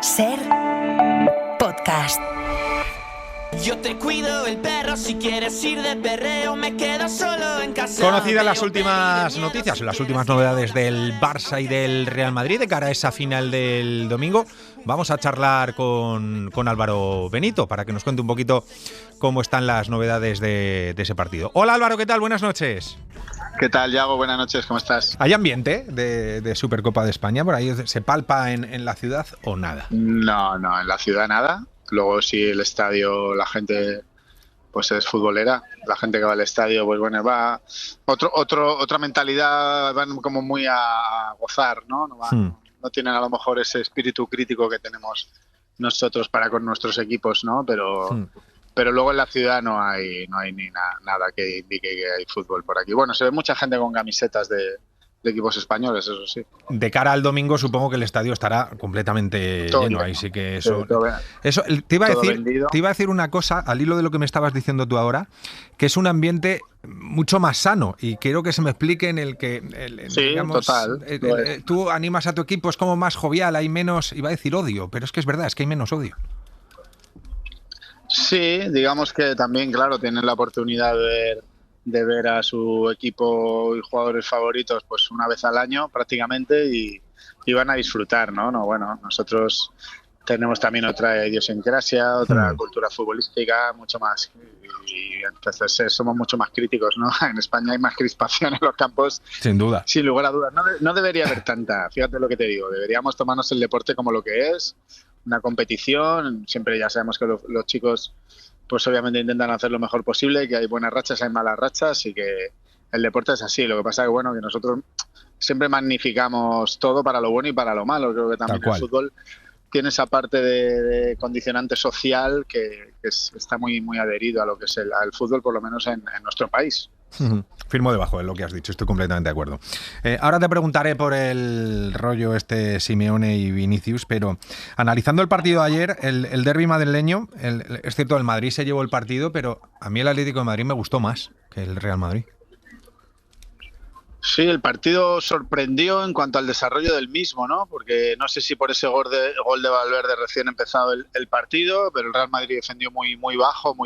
SER Podcast. Yo te cuido el perro, si quieres ir de perreo me quedo solo en casa. Conocidas las últimas noticias, las últimas novedades del Barça y del Real Madrid de cara a esa final del domingo, vamos a charlar con Álvaro Benito para que nos cuente un poquito cómo están las novedades de ese partido. Hola Álvaro, ¿qué tal? Buenas noches. ¿Qué tal, Yago? Buenas noches, ¿cómo estás? ¿Hay ambiente de Supercopa de España? ¿Por ahí se palpa en la ciudad o nada? No, en la ciudad nada. Luego sí, el estadio, la gente pues es futbolera. La gente que va al estadio, pues bueno, va otra mentalidad, van como muy a gozar, ¿no? No tienen a lo mejor ese espíritu crítico que tenemos nosotros para con nuestros equipos, ¿no? Pero luego en la ciudad no hay ni nada que indique que hay fútbol por aquí. Bueno, se ve mucha gente con camisetas de equipos españoles, eso sí. De cara al domingo supongo que el estadio estará completamente lleno. Ahí sí que eso te iba a decir una cosa al hilo de lo que me estabas diciendo tú ahora, que es un ambiente mucho más sano, y quiero que se me explique en el que total. Tú animas a tu equipo, es como más jovial, hay menos, iba a decir odio, pero es que es verdad, es que hay menos odio. Sí, digamos que también, claro, tienen la oportunidad de ver a su equipo y jugadores favoritos pues una vez al año prácticamente y van a disfrutar, ¿no? Bueno, nosotros tenemos también otra idiosincrasia, otra cultura futbolística, mucho más, y entonces somos mucho más críticos, ¿no? En España hay más crispación en los campos. Sin duda. Sin lugar a dudas. No debería haber tanta, fíjate lo que te digo, deberíamos tomarnos el deporte como lo que es, una competición. Siempre ya sabemos que los chicos pues obviamente intentan hacer lo mejor posible, que hay buenas rachas, hay malas rachas, y que el deporte es así. Lo que pasa es que, bueno, que nosotros siempre magnificamos todo para lo bueno y para lo malo. Creo que también el fútbol tiene esa parte de condicionante social que está muy adherido a lo que es el fútbol, por lo menos en nuestro país. Firmo debajo de lo que has dicho, estoy completamente de acuerdo. Ahora te preguntaré por el rollo Simeone y Vinicius, pero analizando el partido de ayer, el derbi madrileño, es cierto, el Madrid se llevó el partido, pero a mí el Atlético de Madrid me gustó más que el Real Madrid. Sí, el partido sorprendió en cuanto al desarrollo del mismo, ¿no? Porque no sé si por ese gol de Valverde recién empezado el partido, pero el Real Madrid defendió muy bajo.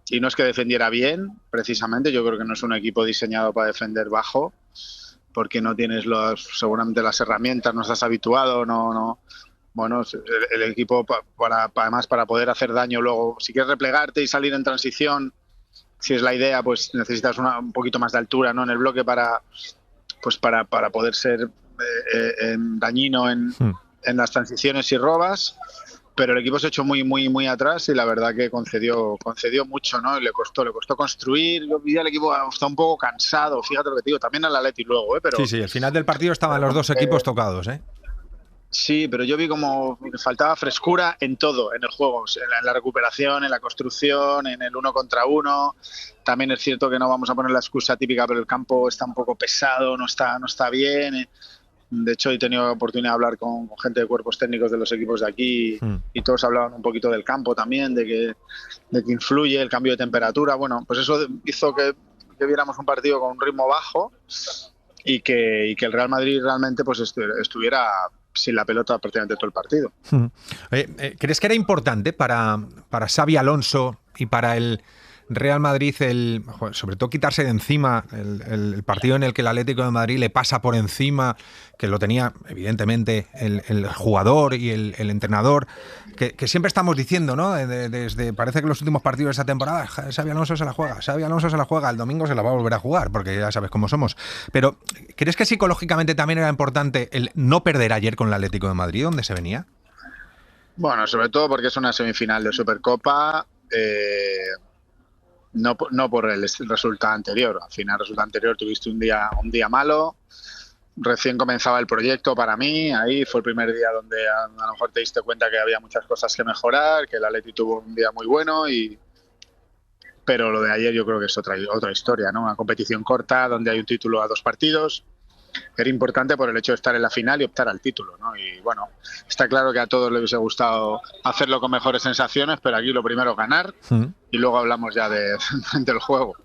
Y no es que defendiera bien, precisamente. Yo creo que no es un equipo diseñado para defender bajo, porque no tienes seguramente las herramientas, no estás habituado, no. Bueno, el equipo además para poder hacer daño luego, si quieres replegarte y salir en transición, si es la idea, pues necesitas un poquito más de altura, ¿no? En el bloque para poder ser dañino en las transiciones y robas. Pero el equipo se echó muy atrás y la verdad que concedió mucho, ¿no? Y le costó construir. Yo vi al equipo está un poco cansado, fíjate lo que te digo, también al Atleti luego, pero sí, al final del partido estaban los dos equipos tocados, ¿eh? Sí, pero yo vi como que faltaba frescura en todo, en el juego, en la recuperación, en la construcción, en el 1 contra 1. También es cierto que no vamos a poner la excusa típica, pero el campo está un poco pesado, no está bien. De hecho, he tenido oportunidad de hablar con gente de cuerpos técnicos de los equipos de aquí y todos hablaban un poquito del campo también, de que influye el cambio de temperatura. Bueno, pues eso hizo que viéramos un partido con un ritmo bajo y que el Real Madrid realmente pues estuviera sin la pelota prácticamente todo el partido. ¿Crees que era importante para Xabi Alonso y para el Real Madrid sobre todo quitarse de encima el partido en el que el Atlético de Madrid le pasa por encima, que lo tenía evidentemente el jugador y el entrenador, que siempre estamos diciendo, ¿no? Desde parece que los últimos partidos de esta temporada, Xabi Alonso se la juega, el domingo se la va a volver a jugar, porque ya sabes cómo somos. Pero ¿crees que psicológicamente también era importante el no perder ayer con el Atlético de Madrid, donde se venía? Bueno, sobre todo porque es una semifinal de Supercopa. No por el resultado anterior. Al final, el resultado anterior tuviste un día malo. Recién comenzaba el proyecto para mí. Ahí fue el primer día donde a lo mejor te diste cuenta que había muchas cosas que mejorar, que el Atleti tuvo un día muy bueno. Pero lo de ayer yo creo que es otra historia, ¿no? Una competición corta donde hay un título a 2 partidos. Era importante por el hecho de estar en la final y optar al título, ¿no? Y bueno, está claro que a todos les hubiese gustado hacerlo con mejores sensaciones, pero aquí lo primero es ganar. y luego hablamos ya del juego.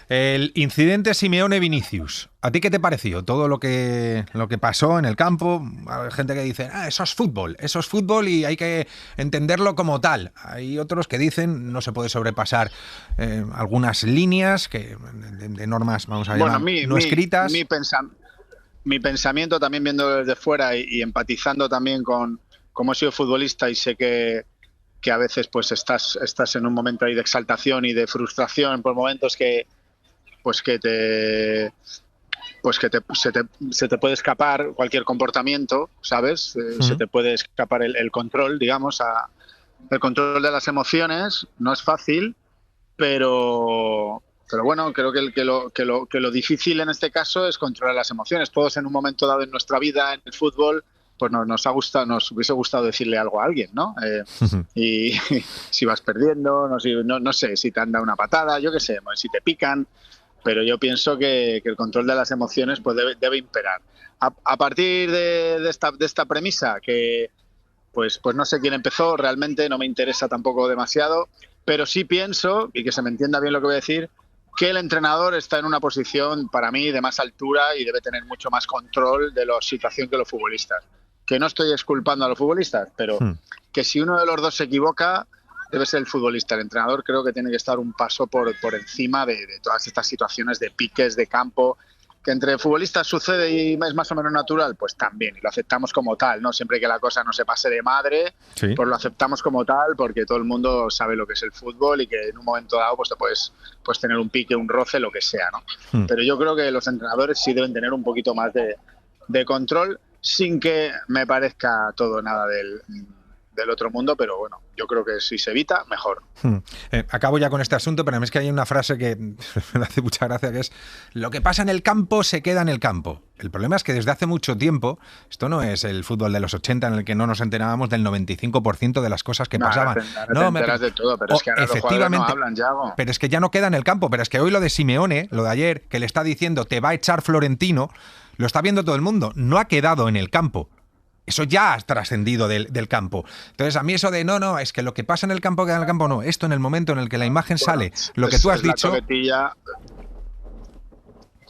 El incidente Simeone-Vinicius. ¿A ti qué te pareció todo lo que pasó en el campo? Hay gente que dice, eso es fútbol y hay que entenderlo como tal. Hay otros que dicen no se puede sobrepasar algunas líneas de normas, vamos a llamar, no escritas. Mi pensamiento también viendo desde fuera y empatizando también con cómo he sido futbolista y sé que a veces pues estás en un momento ahí de exaltación y de frustración por momentos se te puede escapar cualquier comportamiento, ¿sabes? Se te puede escapar el control, digamos, el control de las emociones. No es fácil, pero bueno, creo que lo difícil en este caso es controlar las emociones. Todos en un momento dado en nuestra vida, en el fútbol, pues nos hubiese gustado decirle algo a alguien, ¿no? Y si vas perdiendo, no sé, si te han dado una patada, yo qué sé, si te pican, pero yo pienso que el control de las emociones pues debe imperar. A partir de esta premisa, que pues no sé quién empezó, realmente no me interesa tampoco demasiado, pero sí pienso, y que se me entienda bien lo que voy a decir, que el entrenador está en una posición, para mí, de más altura y debe tener mucho más control de la situación que los futbolistas. Que no estoy exculpando a los futbolistas, pero que si uno de los dos se equivoca, debe ser el futbolista. El entrenador creo que tiene que estar un paso por encima de todas estas situaciones de piques de campo, que entre futbolistas sucede y es más o menos natural, pues también, y lo aceptamos como tal, ¿no? Siempre que la cosa no se pase de madre, sí, pues lo aceptamos como tal, porque todo el mundo sabe lo que es el fútbol y que en un momento dado pues te puedes tener un pique, un roce, lo que sea, ¿no? Pero yo creo que los entrenadores sí deben tener un poquito más de control, sin que me parezca todo nada del otro mundo, pero bueno, yo creo que si se evita, mejor. Acabo ya con este asunto, pero a mí es que hay una frase que me hace mucha gracia, que es: lo que pasa en el campo se queda en el campo. El problema es que desde hace mucho tiempo, esto no es el fútbol de los 80 en el que no nos enterábamos del 95% de las cosas que pasaban. No, me enteras de todo, pero es que ahora los jugadores no hablan, Yago. Pero es que ya no queda en el campo, pero es que hoy lo de Simeone, lo de ayer, que le está diciendo te va a echar Florentino, lo está viendo todo el mundo, no ha quedado en el campo. Eso ya ha trascendido del campo. Entonces, a mí eso de no, es que lo que pasa en el campo queda en el campo, no. Esto en el momento en el que la imagen sale, lo que tú has dicho...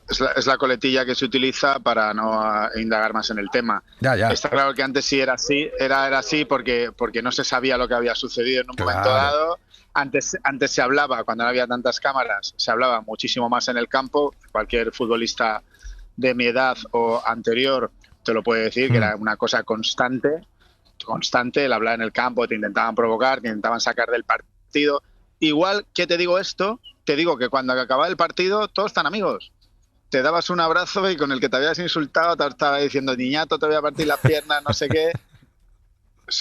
Es la coletilla que se utiliza para no indagar más en el tema. Ya. Está claro que antes sí era así, era así porque no se sabía lo que había sucedido en un momento dado. Antes se hablaba, cuando no había tantas cámaras, se hablaba muchísimo más en el campo. Cualquier futbolista de mi edad o anterior te lo puede decir, que era una cosa constante, el hablar en el campo, te intentaban provocar, te intentaban sacar del partido. Igual que te digo esto, te digo que cuando acababa el partido todos están amigos. Te dabas un abrazo y con el que te habías insultado te estaba diciendo niñato, te voy a partir las piernas, no sé qué.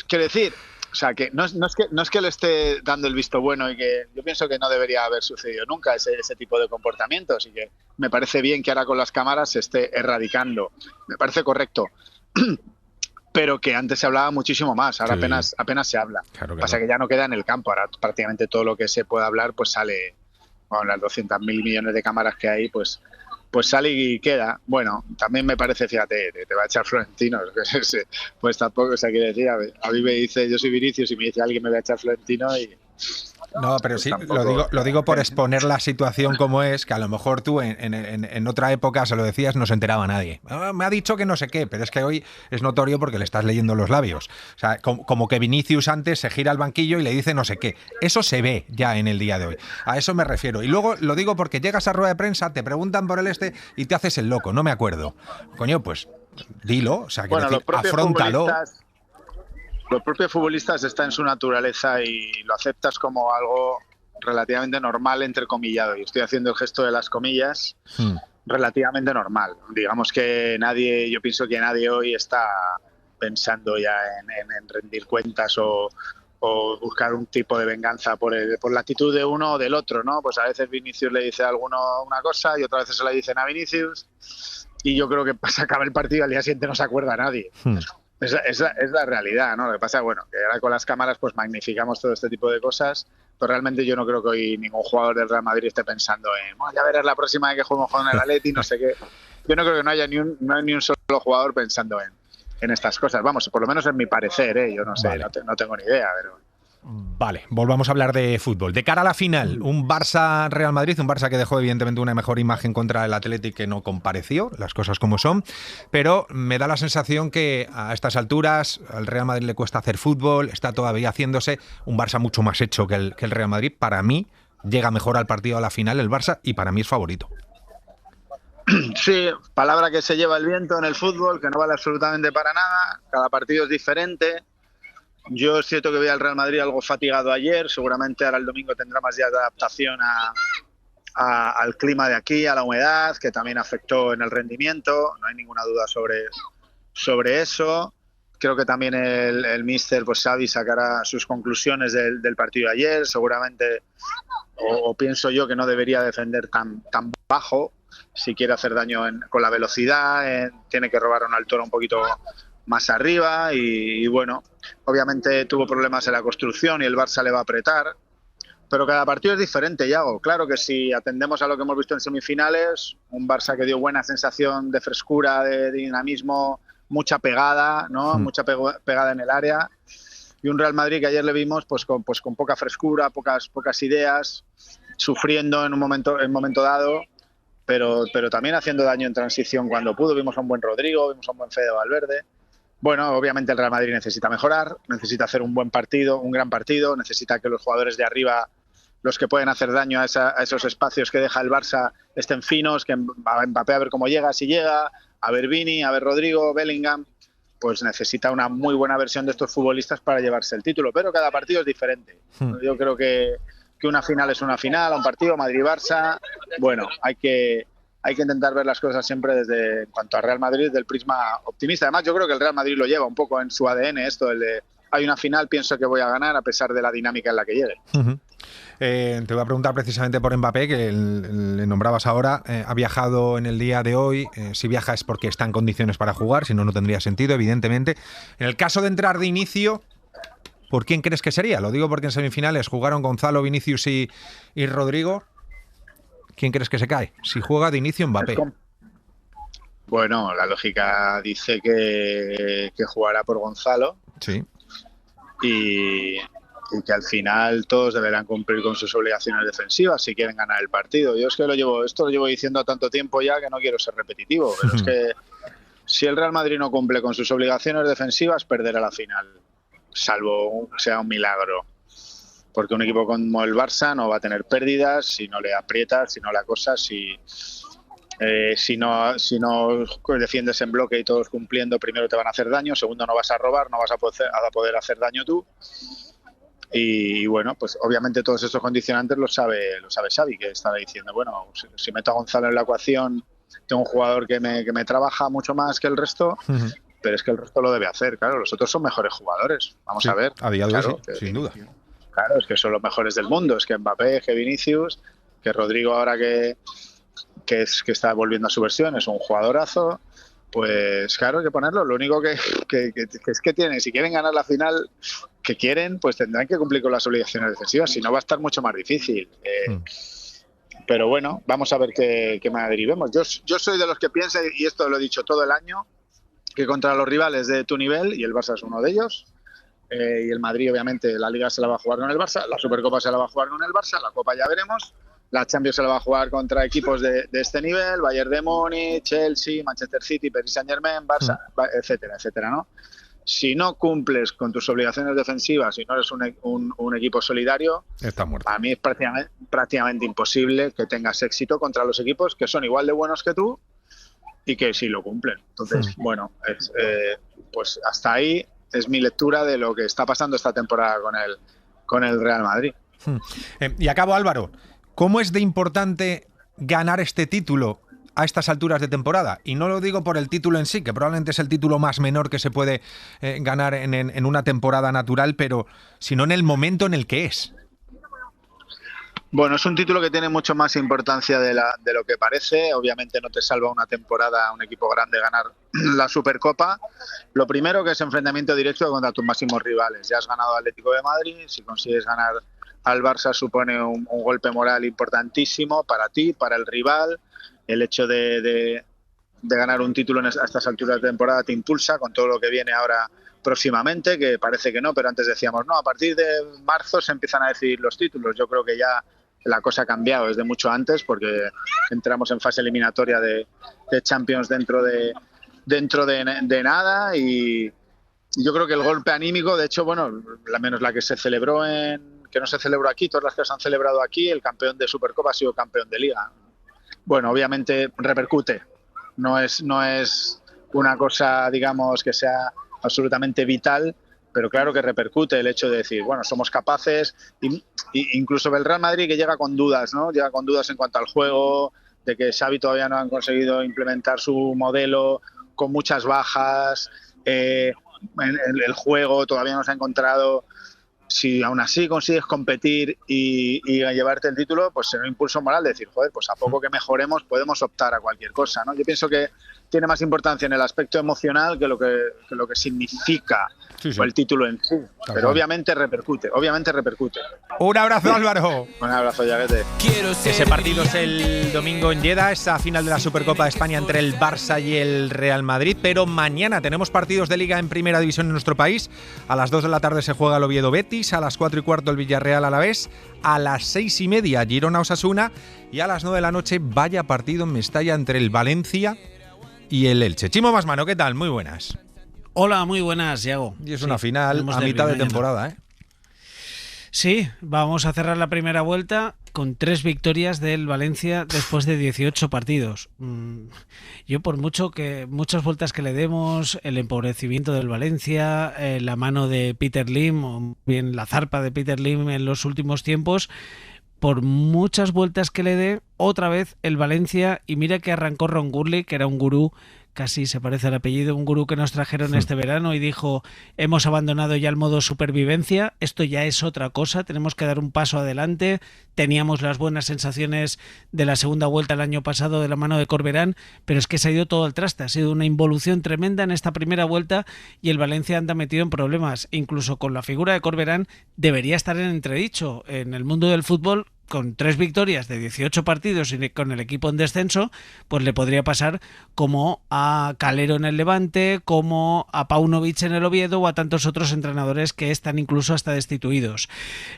Quiero decir, o sea, que no es que le esté dando el visto bueno y que yo pienso que no debería haber sucedido nunca ese tipo de comportamientos, y que me parece bien que ahora con las cámaras se esté erradicando. Me parece correcto. Pero que antes se hablaba muchísimo más, ahora sí, apenas se habla. Claro. Pasa que ya no queda en el campo, ahora prácticamente todo lo que se puede hablar pues sale, con las 200.000 millones de cámaras que hay, pues sale y queda. Bueno, también me parece, fíjate, te va a echar Florentino, pues tampoco, o sea, quiere decir, a mí me dice, yo soy Vinicius y me dice alguien me va a echar Florentino y... No, pero sí, tampoco, lo digo por exponer la situación como es, que a lo mejor tú en otra época se lo decías, no se enteraba nadie. Me ha dicho que no sé qué, pero es que hoy es notorio porque le estás leyendo los labios. O sea, como que Vinicius antes se gira al banquillo y le dice no sé qué. Eso se ve ya en el día de hoy. A eso me refiero. Y luego lo digo porque llegas a rueda de prensa, te preguntan por el y te haces el loco, no me acuerdo. Coño, pues dilo, o sea, bueno, decir, afróntalo. Los propios futbolistas está en su naturaleza y lo aceptas como algo relativamente normal, entrecomillado. Y estoy haciendo el gesto de las comillas, relativamente normal. Digamos que yo pienso que nadie hoy está pensando ya en rendir cuentas o buscar un tipo de venganza por la actitud de uno o del otro, ¿no? Pues a veces Vinicius le dice a alguno una cosa y otras veces se la dicen a Vinicius, y yo creo que se acaba el partido y al día siguiente no se acuerda a nadie. Es la realidad, ¿no? Lo que pasa es que ahora con las cámaras pues magnificamos todo este tipo de cosas, pero realmente yo no creo que hoy ningún jugador del Real Madrid esté pensando en ya verás la próxima vez que juguemos con el Atleti, no sé qué. Yo no creo que no haya ni un solo jugador pensando en estas cosas. Vamos, por lo menos en mi parecer, yo no sé, vale. No tengo ni idea, pero... Vale, volvamos a hablar de fútbol. De cara a la final, un Barça-Real Madrid, un Barça que dejó evidentemente una mejor imagen contra el Athletic, que no compareció, las cosas como son, pero me da la sensación que a estas alturas al Real Madrid le cuesta hacer fútbol, está todavía haciéndose, un Barça mucho más hecho que el Real Madrid. Para mí llega mejor al partido a la final el Barça y para mí es favorito. Sí, palabra que se lleva el viento en el fútbol, que no vale absolutamente para nada, cada partido es diferente. Yo es cierto que vi al Real Madrid algo fatigado ayer, seguramente ahora el domingo tendrá más días de adaptación al clima de aquí, a la humedad, que también afectó en el rendimiento, no hay ninguna duda sobre eso. Creo que también el míster pues Xavi sacará sus conclusiones del partido de ayer, seguramente, o pienso yo que no debería defender tan bajo, si quiere hacer daño con la velocidad, tiene que robar una altura un poquito más arriba y bueno, obviamente tuvo problemas en la construcción y el Barça le va a apretar, pero cada partido es diferente, Yago. Claro que si atendemos a lo que hemos visto en semifinales, un Barça que dio buena sensación de frescura, de dinamismo, mucha pegada, ¿no? Mucha pegada en el área, y un Real Madrid que ayer le vimos pues con poca frescura, pocas ideas, sufriendo en un momento dado, pero también haciendo daño en transición cuando pudo. Vimos a un buen Rodrigo, vimos a un buen Fede Valverde. Bueno, obviamente el Real Madrid necesita mejorar, necesita hacer un buen partido, un gran partido, necesita que los jugadores de arriba, los que pueden hacer daño a esos espacios que deja el Barça, estén finos, que Mbappé a ver cómo llega, si llega, a ver Vini, a ver Rodrigo, Bellingham, pues necesita una muy buena versión de estos futbolistas para llevarse el título, pero cada partido es diferente. Yo creo que una final es una final, un partido Madrid-Barça, bueno, hay que intentar ver las cosas siempre desde, en cuanto a Real Madrid, del prisma optimista. Además, yo creo que el Real Madrid lo lleva un poco en su ADN, esto, el de hay una final, pienso que voy a ganar a pesar de la dinámica en la que llegue. Te voy a preguntar precisamente por Mbappé, que le nombrabas ahora. Ha viajado en el día de hoy. Si viaja es porque está en condiciones para jugar, si no, no tendría sentido, evidentemente. En el caso de entrar de inicio, ¿por quién crees que sería? Lo digo porque en semifinales jugaron Gonzalo, Vinicius y Rodrigo. ¿Quién crees que se cae? Si juega de inicio Mbappé. Bueno, la lógica dice que jugará por Gonzalo. Sí. Y que al final todos deberán cumplir con sus obligaciones defensivas si quieren ganar el partido. Yo es que esto lo llevo diciendo tanto tiempo ya que no quiero ser repetitivo, pero es que si el Real Madrid no cumple con sus obligaciones defensivas, perderá la final, salvo sea un milagro. Porque un equipo como el Barça no va a tener pérdidas si no le aprietas, si no le acosas, si no defiendes en bloque y todos cumpliendo, primero te van a hacer daño, segundo no vas a robar, no vas a poder hacer daño tú. Y bueno, pues obviamente todos estos condicionantes lo sabe Xavi, que estaba diciendo, bueno, si meto a Gonzalo en la ecuación, tengo un jugador que me trabaja mucho más que el resto, pero es que el resto lo debe hacer, claro, los otros son mejores jugadores, vamos a ver. A día de hoy, sin duda. Claro, es que son los mejores del mundo, es que Mbappé, que Vinicius, que Rodrigo ahora que está volviendo a su versión, es un jugadorazo, pues claro, hay que ponerlo. Lo único que es que tienen, si quieren ganar la final que quieren, pues tendrán que cumplir con las obligaciones defensivas, si no va a estar mucho más difícil. Pero bueno, vamos a ver qué Madrid vemos. Yo soy de los que piensa, y esto lo he dicho todo el año, que contra los rivales de tu nivel, y el Barça es uno de ellos, y el Madrid obviamente la Liga se la va a jugar con el Barça, la Supercopa se la va a jugar con el Barça, la Copa ya veremos, la Champions se la va a jugar contra equipos de este nivel, Bayern de Múnich, Chelsea, Manchester City, Paris Saint-Germain, Barça, etcétera, ¿no? Si no cumples con tus obligaciones defensivas y no eres un equipo solidario, está muerto. A mí es prácticamente imposible que tengas éxito contra los equipos que son igual de buenos que tú y que sí lo cumplen. Entonces, bueno, pues hasta ahí es mi lectura de lo que está pasando esta temporada con el Real Madrid. Y acabo, Álvaro, ¿cómo es de importante ganar este título a estas alturas de temporada? Y no lo digo por el título en sí, que probablemente es el título más menor que se puede ganar en una temporada natural, pero sino en el momento en el que es. Bueno, es un título que tiene mucho más importancia de lo que parece. Obviamente no te salva una temporada, un equipo grande, ganar la Supercopa. Lo primero que es enfrentamiento directo contra tus máximos rivales. Ya has ganado al Atlético de Madrid, si consigues ganar al Barça supone un golpe moral importantísimo para ti, para el rival. El hecho de ganar un título a estas alturas de temporada te impulsa con todo lo que viene ahora próximamente, que parece que no, pero antes decíamos, no, a partir de marzo se empiezan a decidir los títulos. Yo creo que ya la cosa ha cambiado desde mucho antes, porque entramos en fase eliminatoria de Champions dentro de nada, y yo creo que el golpe anímico, de hecho, bueno, menos la que se celebró que no se celebró aquí, todas las que se han celebrado aquí, el campeón de Supercopa ha sido campeón de Liga. Bueno, obviamente repercute, no es una cosa, digamos, que sea absolutamente vital, pero claro que repercute el hecho de decir, bueno, somos capaces, incluso el Real Madrid, que llega con dudas, ¿no? Llega con dudas en cuanto al juego, de que Xavi todavía no han conseguido implementar su modelo, con muchas bajas, el juego todavía no se ha encontrado. Si aún así consigues competir y llevarte el título, pues será un impulso moral de decir, joder, pues a poco que mejoremos podemos optar a cualquier cosa, ¿no? Yo pienso que tiene más importancia en el aspecto emocional que lo que significa el título en sí. Pero obviamente repercute. Un abrazo, Álvaro. Un abrazo, Yaguete. Ese partido es el domingo en Lleda, esa final de la Supercopa de España entre el Barça y el Real Madrid. Pero mañana tenemos partidos de Liga en Primera División en nuestro país. A las 2 de la tarde se juega el Oviedo Betis, a las 4:15 el Villarreal Alavés, a las 6:30 Girona Osasuna y a las 9 de la noche vaya partido en Mestalla entre el Valencia y el Elche. Chimo Masmano, ¿qué tal? Muy buenas. Hola, muy buenas, Iago. Y es una final a mitad de temporada, ¿eh? Sí, vamos a cerrar la primera vuelta con 3 victorias del Valencia después de 18 partidos. Yo, por muchas vueltas que le demos, el empobrecimiento del Valencia, la mano de Peter Lim, o bien la zarpa de Peter Lim en los últimos tiempos, por muchas vueltas que le dé, otra vez el Valencia, y mira que arrancó Ron Gurley, que era un gurú, casi se parece al apellido, un gurú que nos trajeron este verano y dijo, hemos abandonado ya el modo supervivencia, esto ya es otra cosa, tenemos que dar un paso adelante. Teníamos las buenas sensaciones de la segunda vuelta el año pasado de la mano de Corberán, pero es que se ha ido todo al traste, ha sido una involución tremenda en esta primera vuelta y el Valencia anda metido en problemas, incluso con la figura de Corberán debería estar en entredicho en el mundo del fútbol. Con 3 victorias de 18 partidos y con el equipo en descenso, pues le podría pasar como a Calero en el Levante, como a Paunovic en el Oviedo o a tantos otros entrenadores que están incluso hasta destituidos.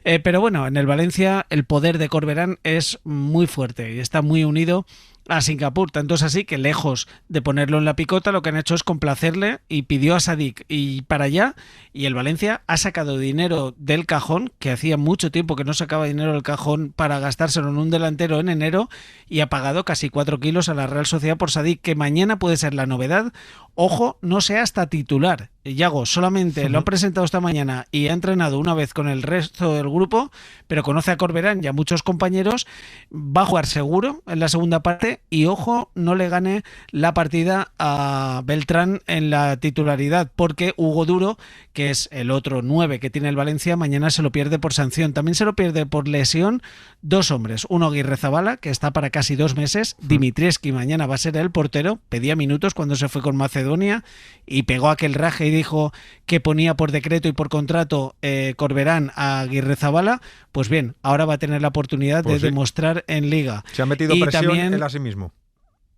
Pero bueno, en el Valencia el poder de Corberán es muy fuerte y está muy unido a Singapur, tanto es así que lejos de ponerlo en la picota lo que han hecho es complacerle y pidió a Sadik y para allá, y el Valencia ha sacado dinero del cajón, que hacía mucho tiempo que no sacaba dinero del cajón para gastárselo en un delantero en enero, y ha pagado casi 4 kilos a la Real Sociedad por Sadik, que mañana puede ser la novedad. Ojo, no sea hasta titular. Yago solamente lo han presentado esta mañana y ha entrenado una vez con el resto del grupo, pero conoce a Corberán y a muchos compañeros, va a jugar seguro en la segunda parte y ojo, no le gane la partida a Beltrán en la titularidad, porque Hugo Duro, que es el otro 9 que tiene el Valencia, mañana se lo pierde por sanción. También se lo pierde por lesión 2 hombres, uno Aguirrezabala, que está para casi 2 meses, Dimitrievski mañana va a ser el portero, pedía minutos cuando se fue con Macedonia y pegó aquel raje y dijo que ponía por decreto y por contrato Corberán a Aguirrezabala. Pues bien, ahora va a tener la oportunidad de demostrar en Liga. Se ha metido y presión también, él a sí mismo.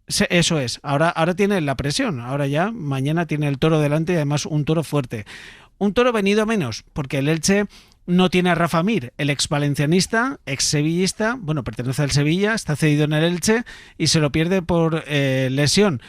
Eso es, ahora tiene la presión, ahora ya mañana tiene el toro delante y además un toro fuerte. Un toro venido a menos, porque el Elche no tiene a Rafa Mir, el ex valencianista, ex sevillista, bueno, pertenece al Sevilla, está cedido en el Elche y se lo pierde por lesión.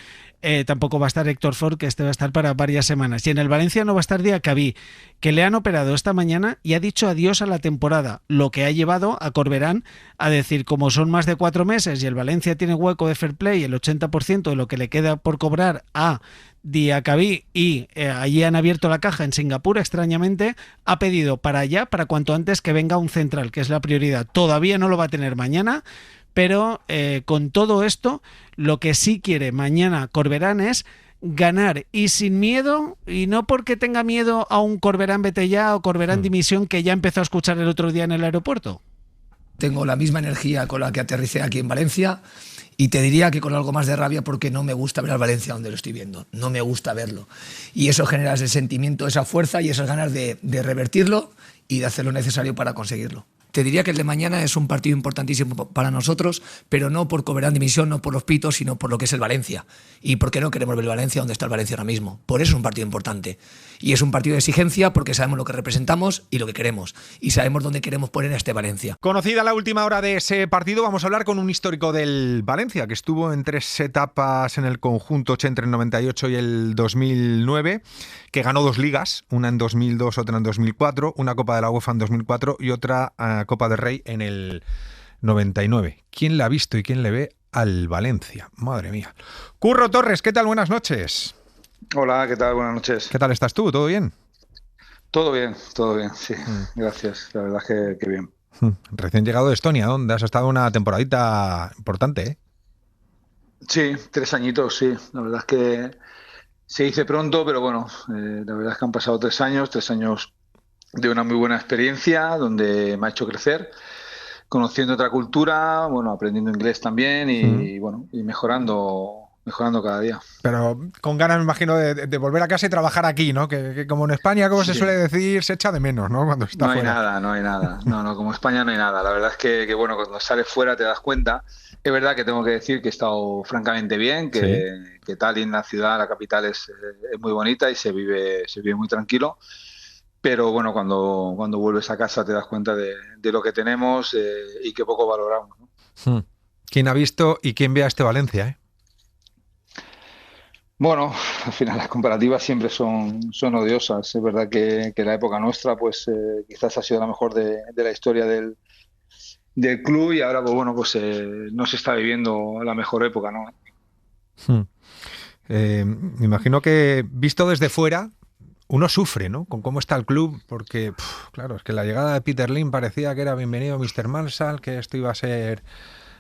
Tampoco va a estar Héctor Ford, que este va a estar para varias semanas. Y en el Valencia no va a estar Diacabí, que le han operado esta mañana y ha dicho adiós a la temporada, lo que ha llevado a Corberán a decir, como son más de 4 meses y el Valencia tiene hueco de fair play, el 80% de lo que le queda por cobrar a Diacabí, y allí han abierto la caja en Singapur, extrañamente, ha pedido para allá, para cuanto antes que venga un central, que es la prioridad. Todavía no lo va a tener mañana, pero con todo esto, lo que sí quiere mañana Corberán es ganar y sin miedo, y no porque tenga miedo a un Corberán vete ya o Corberán dimisión que ya empezó a escuchar el otro día en el aeropuerto. Tengo la misma energía con la que aterricé aquí en Valencia y te diría que con algo más de rabia porque no me gusta ver al Valencia donde lo estoy viendo, no me gusta verlo. Y eso genera ese sentimiento, esa fuerza y esas ganas de revertirlo y de hacer lo necesario para conseguirlo. Te diría que el de mañana es un partido importantísimo para nosotros, pero no por Coberán dimisión, no por los pitos, sino por lo que es el Valencia. Y por qué no queremos ver el Valencia donde está el Valencia ahora mismo. Por eso es un partido importante. Y es un partido de exigencia porque sabemos lo que representamos y lo que queremos. Y sabemos dónde queremos poner a este Valencia. Conocida la última hora de ese partido, vamos a hablar con un histórico del Valencia, que estuvo en 3 etapas en el conjunto entre el 98 y el 2009, que ganó 2 ligas, una en 2002, otra en 2004, una Copa de la UEFA en 2004 y otra Copa del Rey en el 99. ¿Quién la ha visto y quién le ve al Valencia? Madre mía. Curro Torres, ¿qué tal? Buenas noches. Hola, ¿qué tal? Buenas noches. ¿Qué tal estás tú? ¿Todo bien? Todo bien, sí. Gracias, la verdad es que bien. Recién llegado de Estonia, donde has estado una temporadita importante, ¿eh? Sí, 3 añitos, sí. La verdad es que se dice pronto, pero bueno, la verdad es que han pasado 3 años de una muy buena experiencia, donde me ha hecho crecer, conociendo otra cultura, bueno, aprendiendo inglés también y bueno, y mejorando cada día. Pero con ganas, me imagino, de volver a casa y trabajar aquí, ¿no? Que como en España, como se suele decir, se echa de menos, ¿no? Cuando está fuera. No hay nada. No, como España no hay nada. La verdad es que bueno, cuando sales fuera te das cuenta. Es verdad que tengo que decir que he estado francamente bien, que Tallinn, la ciudad, la capital, es muy bonita y se vive muy tranquilo. Pero bueno, cuando vuelves a casa te das cuenta de lo que tenemos y que poco valoramos, ¿no? ¿Quién ha visto y quién ve a este Valencia, eh? Bueno, al final las comparativas siempre son odiosas. Es verdad que la época nuestra pues quizás ha sido la mejor de la historia del club y ahora pues bueno, pues no se está viviendo la mejor época, ¿no? Me imagino que visto desde fuera uno sufre, ¿no? Con cómo está el club, porque claro, es que la llegada de Peter Lim parecía que era bienvenido Mr. Marshall, que esto iba a ser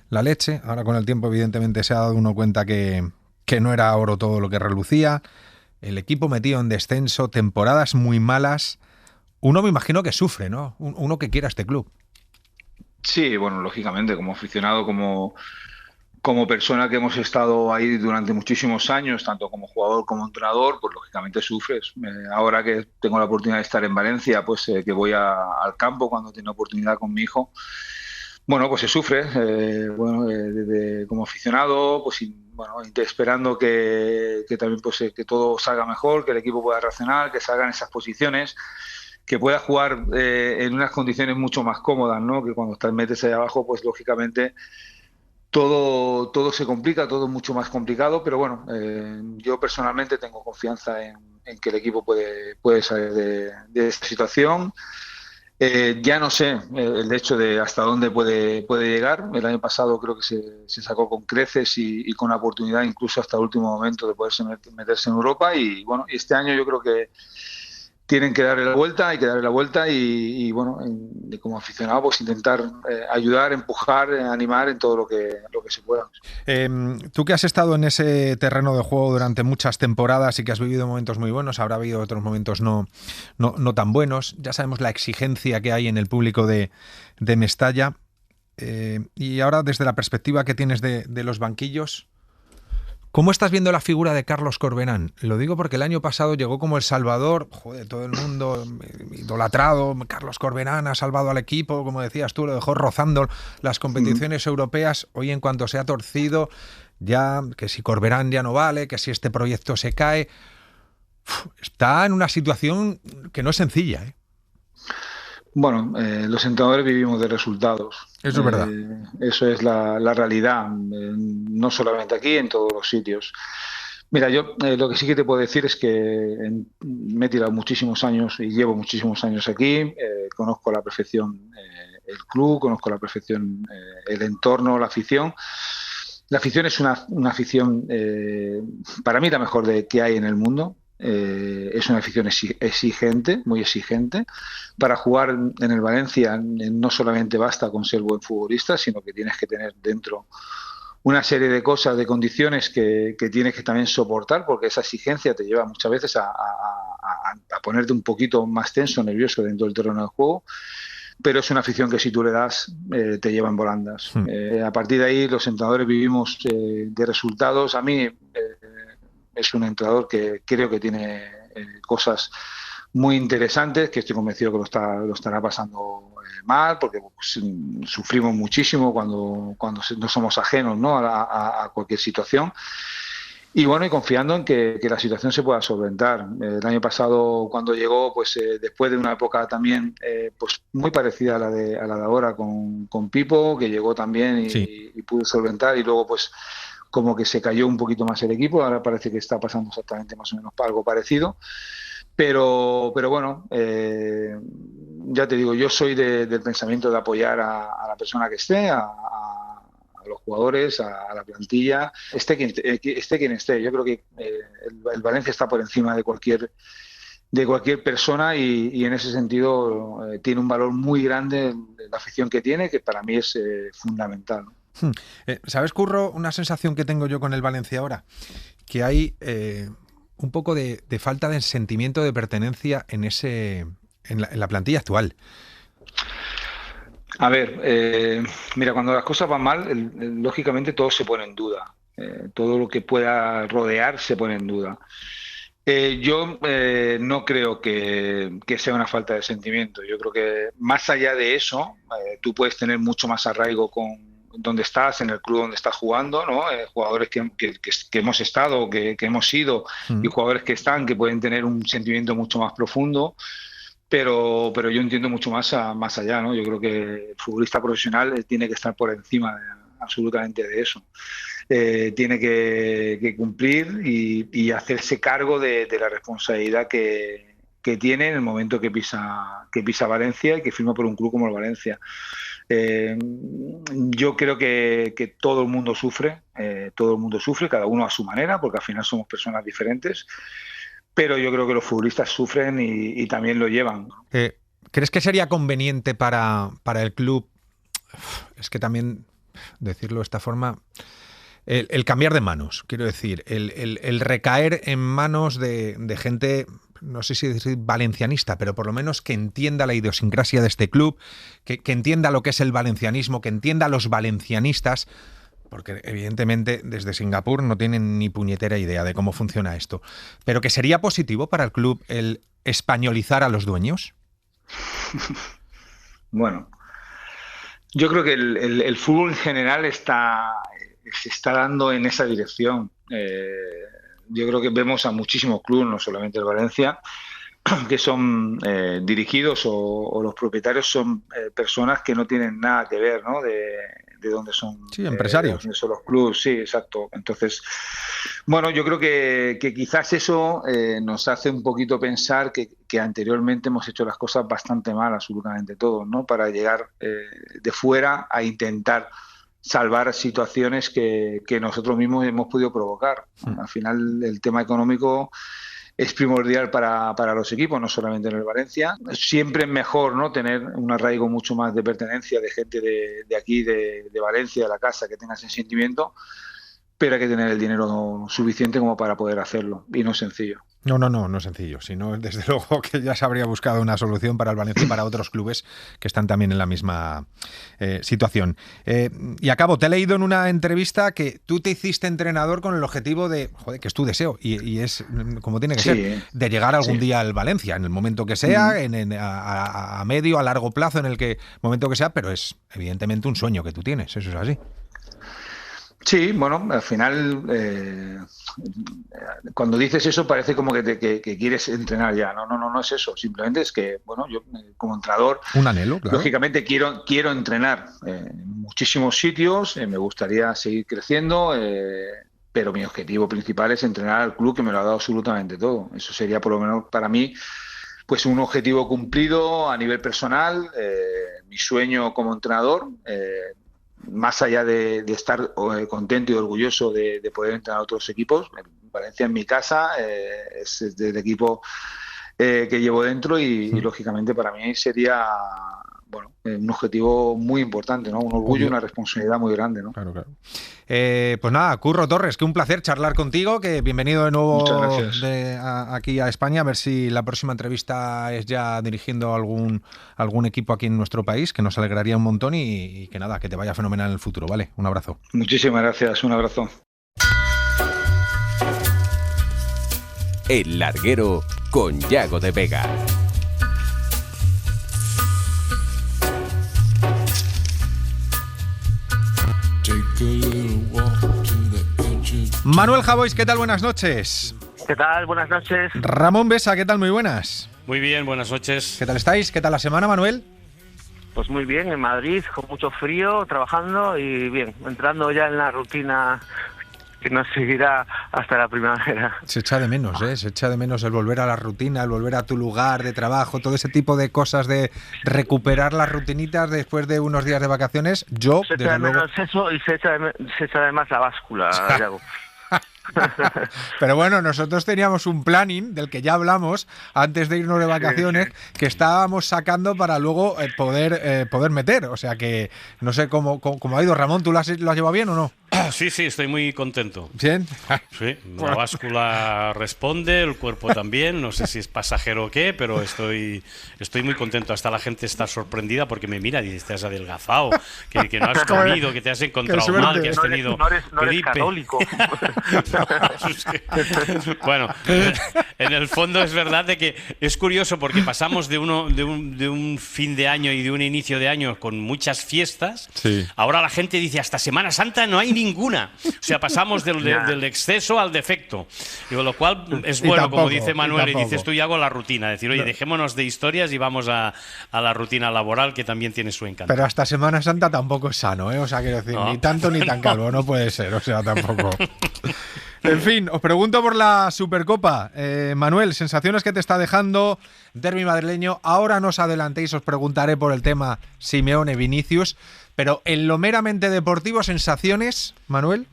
la leche. Ahora con el tiempo evidentemente se ha dado uno cuenta que no era oro todo lo que relucía, el equipo metido en descenso, temporadas muy malas. Uno me imagino que sufre, ¿no? Uno que quiera este club. Sí, bueno, lógicamente, como aficionado, como persona que hemos estado ahí durante muchísimos años, tanto como jugador como entrenador, pues lógicamente sufres. Ahora que tengo la oportunidad de estar en Valencia, pues que voy al campo cuando tengo oportunidad con mi hijo, bueno, pues se sufre, como aficionado, pues bueno, esperando que también pues que todo salga mejor, que el equipo pueda reaccionar, que salgan esas posiciones, que pueda jugar en unas condiciones mucho más cómodas, ¿no? Que cuando metes ahí abajo, pues lógicamente todo se complica, todo es mucho más complicado, pero bueno, yo personalmente tengo confianza en que el equipo puede salir de esta situación. Ya no sé el hecho de hasta dónde puede llegar. El año pasado creo que se sacó con creces y con la oportunidad incluso hasta el último momento de poderse meterse en Europa y bueno, y este año yo creo que tienen que darle la vuelta, hay que darle la vuelta y bueno, como aficionado pues intentar ayudar, empujar, animar en todo lo que se pueda. Tú que has estado en ese terreno de juego durante muchas temporadas y que has vivido momentos muy buenos, habrá habido otros momentos no tan buenos. Ya sabemos la exigencia que hay en el público de Mestalla. Y ahora desde la perspectiva que tienes de los banquillos, ¿cómo estás viendo la figura de Carlos Corberán? Lo digo porque el año pasado llegó como el salvador, todo el mundo idolatrado. Carlos Corberán ha salvado al equipo, como decías tú, lo dejó rozando las competiciones europeas. Hoy en cuanto se ha torcido, ya que si Corberán ya no vale, que si este proyecto se cae, está en una situación que no es sencilla, ¿eh? Bueno, los entrenadores vivimos de resultados. Eso es verdad. Eso es la realidad, no solamente aquí, en todos los sitios. Mira, yo lo que sí que te puedo decir es que me he tirado muchísimos años y llevo muchísimos años aquí. Conozco a la perfección el club, conozco a la perfección el entorno, la afición. La afición es una afición, para mí, la mejor que hay en el mundo. Es una afición exigente, muy exigente. Para jugar en el Valencia no solamente basta con ser buen futbolista, sino que tienes que tener dentro una serie de cosas, de condiciones que tienes que también soportar, porque esa exigencia te lleva muchas veces a ponerte un poquito más tenso, nervioso dentro del terreno de juego. Pero es una afición que si tú le das, te lleva en volandas. A partir de ahí los entrenadores vivimos de resultados. A mí es un entrenador que creo que tiene cosas muy interesantes, que estoy convencido que lo estará pasando mal, porque sufrimos muchísimo cuando no somos ajenos, ¿no? a cualquier situación. Y bueno, y confiando en que la situación se pueda solventar. El año pasado, cuando llegó, pues después de una época también pues muy parecida a la de ahora con Pipo, que llegó también y pudo solventar, y luego pues como que se cayó un poquito más el equipo. Ahora parece que está pasando exactamente más o menos algo parecido. Pero bueno, ya te digo, yo soy del pensamiento de apoyar a la persona que esté, a los jugadores, a la plantilla, esté quien esté. Yo creo que el Valencia está por encima de cualquier persona y en ese sentido tiene un valor muy grande la afición que tiene, que para mí es fundamental, ¿no? ¿Sabes, Curro, una sensación que tengo yo con el Valencia ahora? Que hay un poco de falta de sentimiento de pertenencia en la plantilla actual. A ver, mira, cuando las cosas van mal, lógicamente todo se pone en duda. Todo lo que pueda rodear se pone en duda. Yo no creo que sea una falta de sentimiento. Yo creo que más allá de eso, tú puedes tener mucho más arraigo con donde estás, en el club donde estás jugando, ¿no? Jugadores que hemos estado, que hemos ido, y jugadores que están, que pueden tener un sentimiento mucho más profundo, pero yo entiendo mucho más allá, ¿no? Yo creo que el futbolista profesional tiene que estar por encima absolutamente de eso. Tiene que cumplir y hacerse cargo de la responsabilidad que tiene en el momento que pisa Valencia y que firma por un club como el Valencia. Yo creo que todo el mundo sufre, cada uno a su manera, porque al final somos personas diferentes, pero yo creo que los futbolistas sufren y también lo llevan. ¿Crees que sería conveniente para el club, es que también decirlo de esta forma, el cambiar de manos? Quiero decir, el recaer en manos de gente, no sé si decir valencianista, pero por lo menos que entienda la idiosincrasia de este club, que entienda lo que es el valencianismo, que entienda a los valencianistas, porque evidentemente desde Singapur no tienen ni puñetera idea de cómo funciona esto. Pero que sería positivo para el club el españolizar a los dueños. Bueno, yo creo que el fútbol en general se está dando en esa dirección. Yo creo que vemos a muchísimos clubes, no solamente el Valencia, que son dirigidos o los propietarios son personas que no tienen nada que ver, ¿no? De dónde son, empresarios. Dónde son los clubes, sí, exacto. Entonces, bueno, yo creo que quizás eso nos hace un poquito pensar que anteriormente hemos hecho las cosas bastante mal, absolutamente todos, ¿no? Para llegar de fuera a intentar salvar situaciones que nosotros mismos hemos podido provocar. Al final, el tema económico es primordial para los equipos, no solamente en el Valencia. Siempre es mejor, ¿no?, tener un arraigo mucho más de pertenencia de gente de aquí, de Valencia, de la casa, que tenga ese sentimiento, pero hay que tener el dinero suficiente como para poder hacerlo, y no es sencillo. No es sencillo, sino desde luego que ya se habría buscado una solución para el Valencia y para otros clubes que están también en la misma situación. Y acabo, te he leído en una entrevista que tú te hiciste entrenador con el objetivo de, que es tu deseo, y es como tiene que ser, de llegar algún día al Valencia, en el momento que sea, a medio, a largo plazo, en el momento que sea, pero es evidentemente un sueño que tú tienes, eso es así. Sí, bueno, al final cuando dices eso parece como que quieres entrenar ya. No es eso. Simplemente es que, bueno, yo como entrenador, un anhelo, claro. Lógicamente quiero entrenar en muchísimos sitios, me gustaría seguir creciendo, pero mi objetivo principal es entrenar al club que me lo ha dado absolutamente todo. Eso sería por lo menos para mí pues un objetivo cumplido a nivel personal, mi sueño como entrenador. Más allá de estar contento y orgulloso de poder entrenar a otros equipos, Valencia es mi casa, es el equipo que llevo dentro y lógicamente para mí sería un objetivo muy importante, ¿no? Un orgullo y una responsabilidad muy grande, ¿no? Claro. Pues nada, Curro Torres, que un placer charlar contigo, que bienvenido de nuevo aquí a España, a ver si la próxima entrevista es ya dirigiendo algún equipo aquí en nuestro país, que nos alegraría un montón y que nada, que te vaya fenomenal en el futuro, ¿vale? Un abrazo. Muchísimas gracias, un abrazo. El Larguero con Yago de Vega. Manuel Javois, ¿qué tal? Buenas noches. ¿Qué tal? Buenas noches. Ramón Besa, ¿qué tal? Muy buenas. Muy bien, buenas noches. ¿Qué tal estáis? ¿Qué tal la semana, Manuel? Pues muy bien, en Madrid, con mucho frío, trabajando y bien, entrando ya en la rutina que nos seguirá hasta la primavera. Se echa de menos, ¿eh? Se echa de menos el volver a la rutina, el volver a tu lugar de trabajo, todo ese tipo de cosas de recuperar las rutinitas después de unos días de vacaciones. Yo, se echa desde de luego... menos eso y se echa de más la báscula, Yago. Pero bueno, nosotros teníamos un planning del que ya hablamos antes de irnos de vacaciones, que estábamos sacando para luego poder meter. O sea que no sé cómo ha ido. Ramón, ¿tú lo has llevado bien o no? Sí, estoy muy contento. ¿Bien? Sí, la báscula responde, el cuerpo también, no sé si es pasajero o qué, pero estoy muy contento. Hasta la gente está sorprendida porque me mira y dice, te has adelgazado, que no has comido, que te has encontrado mal, que has tenido no eres católico. Bueno, en el fondo es verdad de que es curioso porque pasamos de un fin de año y de un inicio de año con muchas fiestas. Sí. Ahora la gente dice, hasta Semana Santa no hay ninguna. O sea, pasamos del exceso al defecto. Digo, lo cual es bueno, como dice Manuel, y dices tú, y hago la rutina. Decir, oye, dejémonos de historias y vamos a la rutina laboral, que también tiene su encanto. Pero hasta Semana Santa tampoco es sano, ¿eh? O sea, quiero decir, No. ni tanto ni tan calvo, no puede ser, o sea, tampoco. En fin, os pregunto por la Supercopa. Manuel, sensaciones que te está dejando derbi madrileño. Ahora no os adelantéis, os preguntaré por el tema Simeone-Vinicius. Pero en lo meramente deportivo, ¿sensaciones, Manuel?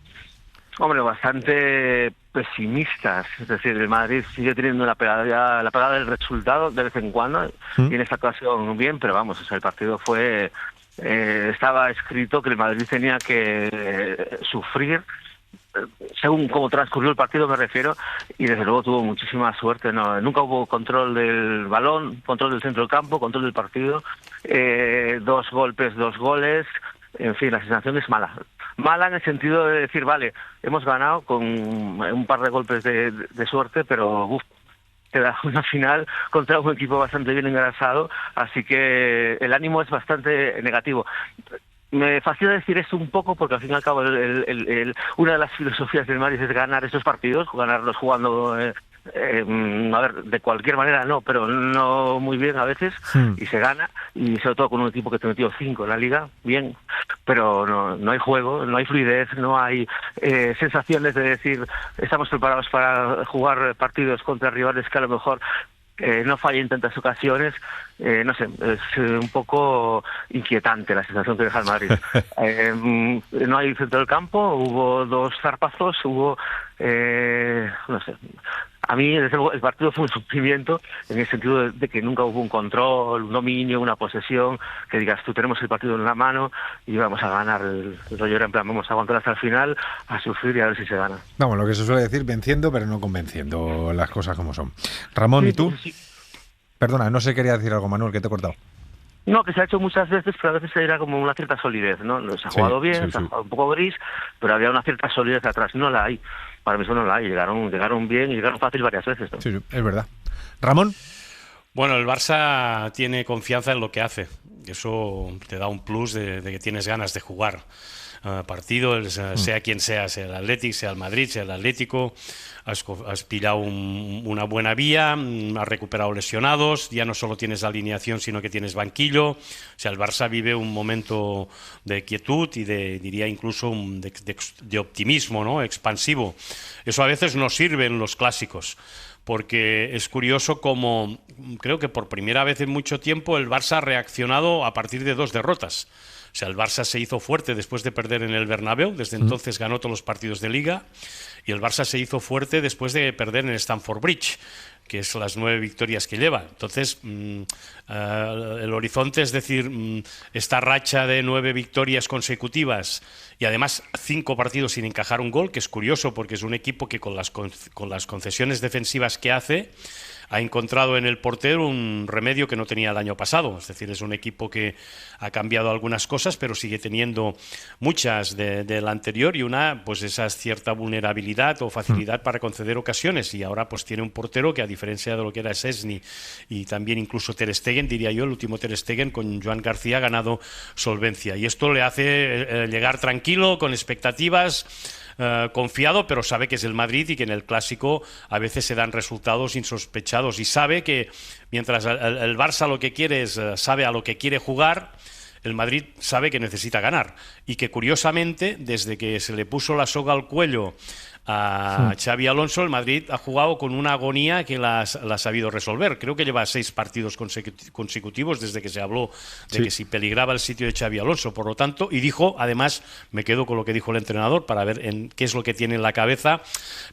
Hombre, bastante pesimistas. Es decir, el Madrid sigue teniendo la pegada del resultado de vez en cuando, y en esta ocasión bien, pero vamos, o sea, el partido fue... estaba escrito que el Madrid tenía que sufrir, según cómo transcurrió el partido me refiero, y desde luego tuvo muchísima suerte. Nunca hubo control del balón, control del centro del campo, control del partido, 2 golpes, 2 goles, en fin, la sensación es mala. Mala en el sentido de decir, vale, hemos ganado con un par de golpes de suerte, pero te da una final contra un equipo bastante bien engrasado, así que el ánimo es bastante negativo. Me fascina decir esto un poco porque al fin y al cabo una de las filosofías del Madrid es ganar estos partidos, ganarlos jugando, a ver, de cualquier manera no, pero no muy bien a veces, y se gana, y sobre todo con un equipo que te metió 5 en la Liga, bien, pero no hay juego, no hay fluidez, no hay sensaciones de decir estamos preparados para jugar partidos contra rivales que a lo mejor no fallen en tantas ocasiones. No sé, es un poco inquietante la sensación que deja el Madrid. No hay centro del campo, hubo 2 zarpazos, hubo, no sé, a mí desde luego el partido fue un sufrimiento en el sentido de que nunca hubo un control, un dominio, una posesión, que digas tú tenemos el partido en la mano y vamos a ganar. El rollo era en plan, vamos a aguantar hasta el final, a sufrir y a ver si se gana. Vamos, lo que se suele decir, venciendo pero no convenciendo, las cosas como son. Ramón, ¿y tú? Sí. Perdona, no sé, quería decir algo, Manuel, que te he cortado. No, que se ha hecho muchas veces, pero a veces era como una cierta solidez, ¿no? Se ha jugado bien, se ha jugado un poco gris, pero había una cierta solidez atrás. No la hay. Para mí eso no la hay. Llegaron bien y llegaron fácil varias veces, ¿no? Sí, es verdad. Ramón. Bueno, el Barça tiene confianza en lo que hace. Eso te da un plus de que tienes ganas de jugar partido, sea quien sea el Athletic, sea el Madrid, sea el Atlético. Has pillado una buena vía, has recuperado lesionados, ya no solo tienes alineación, sino que tienes banquillo. O sea, el Barça vive un momento de quietud y diría incluso de optimismo, ¿no? Expansivo. Eso a veces nos sirve en los clásicos, porque es curioso como creo que por primera vez en mucho tiempo el Barça ha reaccionado a partir de 2 derrotas. O sea, el Barça se hizo fuerte después de perder en el Bernabéu, desde entonces ganó todos los partidos de Liga, y el Barça se hizo fuerte después de perder en el Stamford Bridge, que es las 9 victorias que lleva. Entonces, el horizonte, es decir, esta racha de 9 victorias consecutivas y además 5 partidos sin encajar un gol, que es curioso porque es un equipo que con las concesiones defensivas que hace, ha encontrado en el portero un remedio que no tenía el año pasado. Es decir, es un equipo que ha cambiado algunas cosas, pero sigue teniendo muchas de la anterior, y una, pues esa cierta vulnerabilidad o facilidad para conceder ocasiones, y ahora pues tiene un portero que, a diferencia de lo que era Szczęsny y también incluso Ter Stegen, diría yo, el último Ter Stegen con Joan García, ha ganado solvencia, y esto le hace llegar tranquilo, con expectativas, confiado, pero sabe que es el Madrid y que en el Clásico a veces se dan resultados insospechados, y sabe que mientras el Barça lo que quiere es, sabe a lo que quiere jugar, el Madrid sabe que necesita ganar, y que curiosamente, desde que se le puso la soga al cuello a Xabi Alonso, el Madrid ha jugado con una agonía que la ha sabido resolver. Creo que lleva 6 partidos consecutivos desde que se habló de que si peligraba el sitio de Xabi Alonso. Por lo tanto, y dijo, además, me quedo con lo que dijo el entrenador para ver qué es lo que tiene en la cabeza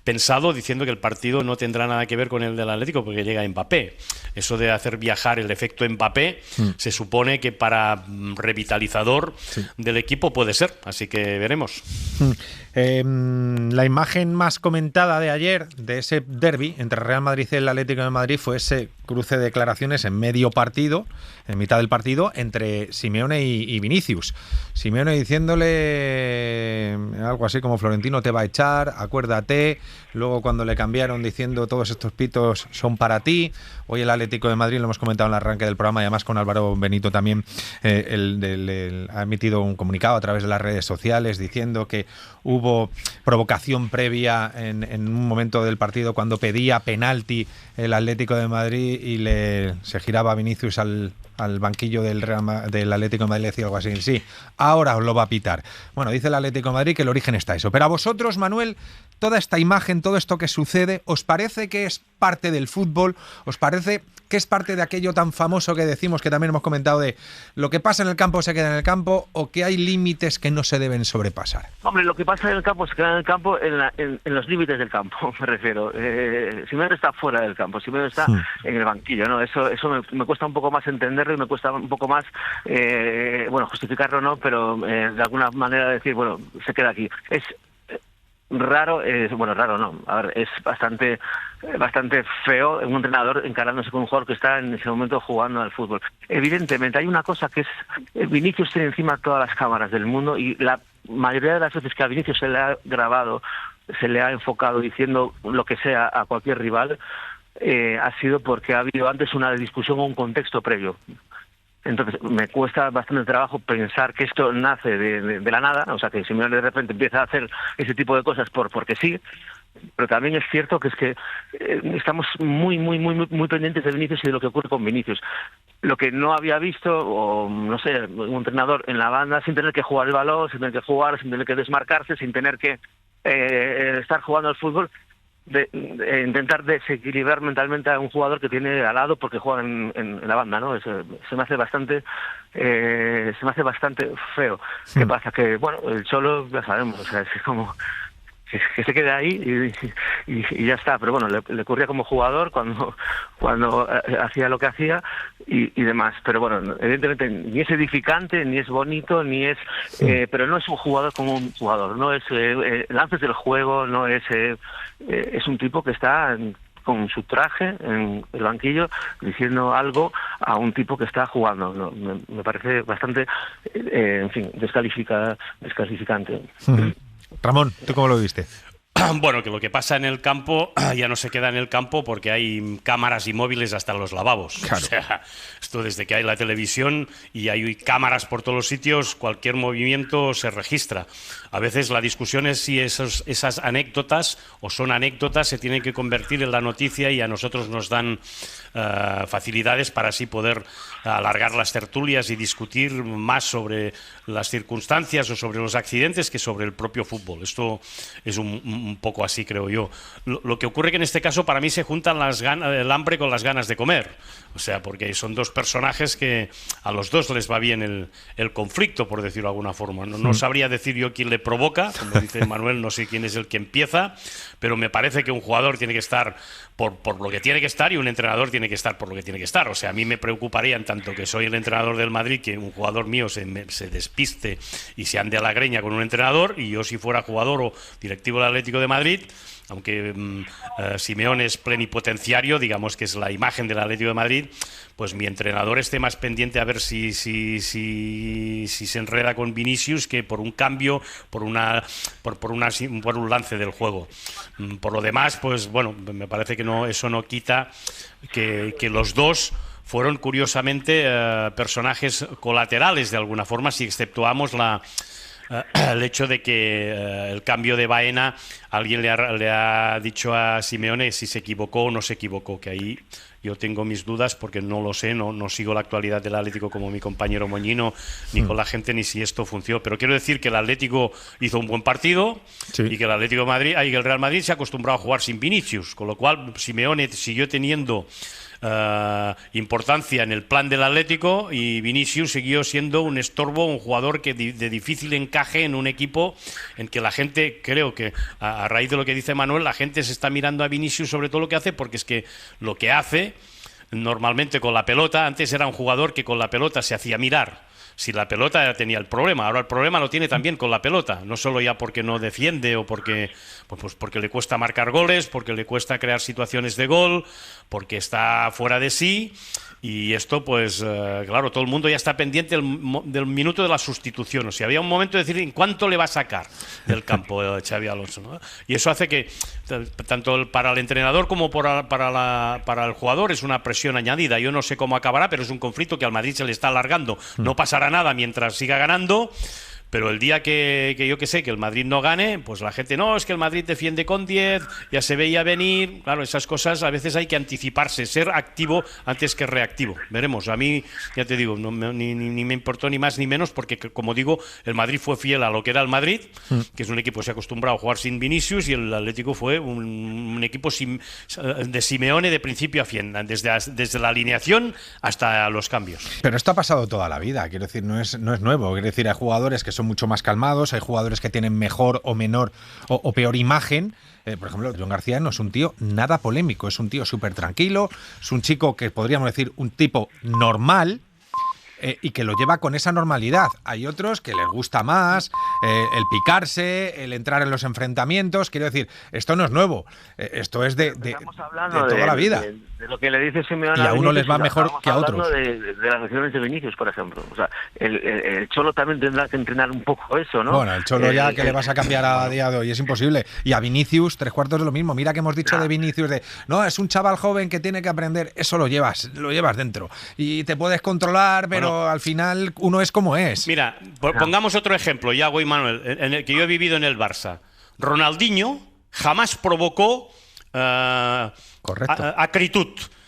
pensado, diciendo que el partido no tendrá nada que ver con el del Atlético porque llega Mbappé. Eso de hacer viajar el efecto Mbappé se supone que para revitalizador del equipo puede ser, así que veremos. La imagen más comentada de ayer, de ese derbi entre Real Madrid y el Atlético de Madrid, fue ese cruce de declaraciones en medio partido, en mitad del partido, entre Simeone y Vinicius. Simeone diciéndole algo así como: Florentino te va a echar, acuérdate. Luego, cuando le cambiaron, diciendo: todos estos pitos son para ti. Hoy el Atlético de Madrid, lo hemos comentado en el arranque del programa, y además con Álvaro Benito también, ha emitido un comunicado a través de las redes sociales diciendo que hubo provocación previa en un momento del partido cuando pedía penalti el Atlético de Madrid y se giraba Vinicius al banquillo del Atlético de Madrid y decía algo así: sí, ahora os lo va a pitar. Bueno, dice el Atlético de Madrid que el origen está eso. Pero a vosotros, Manuel, toda esta imagen, todo esto que sucede, ¿os parece que es parte del fútbol? ¿Os parece que es parte de aquello tan famoso que decimos, que también hemos comentado, de lo que pasa en el campo se queda en el campo, o que hay límites que no se deben sobrepasar? Hombre, lo que pasa en el campo se queda en el campo, en los límites del campo, me refiero. Simeone está fuera del campo, Simeone está en el banquillo, ¿no? Eso me cuesta un poco más entenderlo y me cuesta un poco más, justificarlo, ¿no? Pero de alguna manera decir, bueno, se queda aquí. Es raro, raro no, a ver, es bastante feo un entrenador encarándose con un jugador que está en ese momento jugando al fútbol. Evidentemente hay una cosa que es: Vinicius tiene encima todas las cámaras del mundo, y la mayoría de las veces que a Vinicius se le ha grabado, se le ha enfocado diciendo lo que sea a cualquier rival, ha sido porque ha habido antes una discusión o un contexto previo. Entonces me cuesta bastante trabajo pensar que esto nace de la nada, o sea, que Simeone de repente empieza a hacer ese tipo de cosas porque sí. Pero también es cierto que estamos muy pendientes de Vinicius y de lo que ocurre con Vinicius. Lo que no había visto, o no sé, un entrenador en la banda sin tener que jugar el balón, sin tener que jugar, sin tener que desmarcarse, sin tener que estar jugando al fútbol, de intentar desequilibrar mentalmente a un jugador que tiene al lado porque juega en la banda, ¿no? Se me hace bastante feo. ¿Qué pasa? Que, bueno, el Cholo, ya sabemos, o sea, es como que se quede ahí y ya está. Pero bueno, le ocurría como jugador cuando hacía lo que hacía y demás. Pero bueno, evidentemente ni es edificante, ni es bonito, ni es pero no es un jugador como un jugador, no es lances del juego, no es un tipo que está con su traje en el banquillo diciendo algo a un tipo que está jugando. No, me parece bastante descalificante. Ramón, ¿tú cómo lo viste? Bueno, que lo que pasa en el campo ya no se queda en el campo porque hay cámaras y móviles hasta en los lavabos. Claro. O sea, esto desde que hay la televisión y hay cámaras por todos los sitios, cualquier movimiento se registra. A veces la discusión es si esas anécdotas o son anécdotas se tienen que convertir en la noticia, y a nosotros nos dan facilidades para así poder alargar las tertulias y discutir más sobre las circunstancias o sobre los accidentes que sobre el propio fútbol. Esto es un poco así, creo yo. Lo que ocurre que en este caso para mí se juntan el hambre con las ganas de comer. O sea, porque son dos personajes que a los dos les va bien el conflicto, por decirlo de alguna forma. No sabría decir yo quién le provoca, como dice Manuel, no sé quién es el que empieza, pero me parece que un jugador tiene que estar por lo que tiene que estar y un entrenador tiene que estar por lo que tiene que estar. O sea, a mí me preocuparía, en tanto que soy el entrenador del Madrid, que un jugador mío se despiste y se ande a la greña con un entrenador, y yo, si fuera jugador o directivo del Atlético de Madrid, aunque Simeone es plenipotenciario, digamos que es la imagen del Atlético de Madrid, pues mi entrenador esté más pendiente a ver si se enreda con Vinicius que por un cambio, por un lance del juego. Por lo demás, pues bueno, me parece que eso no quita que los dos fueron curiosamente personajes colaterales de alguna forma, si exceptuamos el hecho de que el cambio de Baena, alguien le ha dicho a Simeone si se equivocó o no se equivocó, que ahí yo tengo mis dudas porque no lo sé, no sigo la actualidad del Atlético como mi compañero Moñino, ni con la gente, ni si esto funcionó. Pero quiero decir que el Atlético hizo un buen partido y que el Real Madrid se ha acostumbrado a jugar sin Vinicius, con lo cual Simeone siguió teniendo importancia en el plan del Atlético y Vinicius siguió siendo un estorbo, un jugador que de difícil encaje en un equipo en que la gente, creo que a raíz de lo que dice Manuel, la gente se está mirando a Vinicius sobre todo lo que hace, porque es que lo que hace normalmente con la pelota, antes era un jugador que con la pelota se hacía mirar. Si la pelota tenía el problema, ahora el problema lo tiene también con la pelota, no solo ya porque no defiende o porque le cuesta marcar goles, porque le cuesta crear situaciones de gol, porque está fuera de sí. Y esto, pues, claro, todo el mundo ya está pendiente del minuto de la sustitución. O sea, había un momento de decir en cuánto le va a sacar del campo Xabi Alonso, ¿no? Y eso hace que, tanto para el entrenador como para el jugador, es una presión añadida. Yo no sé cómo acabará, pero es un conflicto que al Madrid se le está alargando. No pasará nada mientras siga ganando. Pero el día que yo que sé, que el Madrid no gane, pues la gente, no, es que el Madrid defiende con 10, ya se veía venir. Claro, esas cosas a veces hay que anticiparse, ser activo antes que reactivo. Veremos, a mí, ya te digo, ni me importó ni más ni menos, porque como digo, el Madrid fue fiel a lo que era el Madrid, que es un equipo que se ha acostumbrado a jugar sin Vinicius, y el Atlético fue un equipo de Simeone de principio a fin, desde la alineación hasta los cambios. Pero esto ha pasado toda la vida, quiero decir, no es nuevo. Quiero decir, hay jugadores que son mucho más calmados, hay jugadores que tienen mejor o menor o peor imagen. Por ejemplo, John García no es un tío nada polémico, es un tío súper tranquilo, es un chico que podríamos decir un tipo normal, y que lo lleva con esa normalidad. Hay otros que les gusta más el picarse, el entrar en los enfrentamientos. Quiero decir, esto no es nuevo, esto es de toda la vida. De lo que le dice Simeone, y a uno les va mejor que a otros. De las lesiones de Vinicius, por ejemplo. O sea, el Cholo también tendrá que entrenar un poco eso, ¿no? Bueno, el Cholo ya que le vas a cambiar a día de hoy, es imposible. Y a Vinicius, 3/4 de lo mismo. Mira que hemos dicho de Vinicius, no, es un chaval joven que tiene que aprender. Eso lo llevas dentro. Y te puedes controlar, pero al final uno es como es. Mira, pongamos otro ejemplo, Yago y Manuel, en el que yo he vivido en el Barça. Ronaldinho jamás provocó acritud.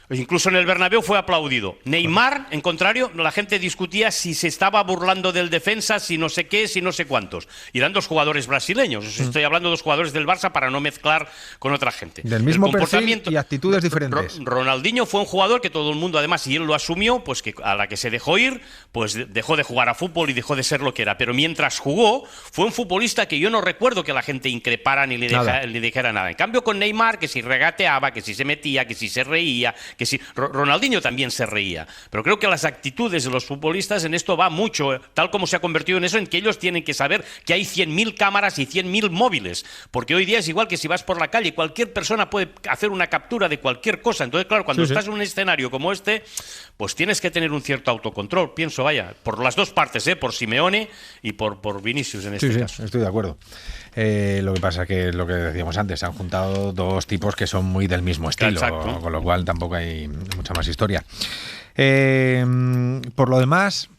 Incluso en el Bernabéu fue aplaudido. Neymar, en contrario, la gente discutía si se estaba burlando del defensa, si no sé qué, si no sé cuántos. Y eran dos jugadores brasileños. Estoy hablando de dos jugadores del Barça para no mezclar con otra gente. Del mismo perfil y actitudes diferentes. Ronaldinho fue un jugador que todo el mundo, además, y él lo asumió, pues que a la que se dejó ir, pues dejó de jugar a fútbol y dejó de ser lo que era. Pero mientras jugó, fue un futbolista que yo no recuerdo que la gente increpara ni le dijera nada. En cambio, con Neymar, que si regateaba, que si se metía, que si se reía, que sí, Ronaldinho también se reía, pero creo que las actitudes de los futbolistas en esto va mucho, tal como se ha convertido en eso, en que ellos tienen que saber que hay 100.000 cámaras y 100.000 móviles, porque hoy día es igual que si vas por la calle, cualquier persona puede hacer una captura de cualquier cosa. Entonces, claro, cuando estás en un escenario como este, pues tienes que tener un cierto autocontrol, pienso, vaya, por las dos partes, por Simeone y por Vinicius en este caso. Estoy de acuerdo. Lo que pasa que lo que decíamos antes, se han juntado dos tipos que son muy del mismo estilo, con lo cual tampoco hay mucha más historia. Por lo demás,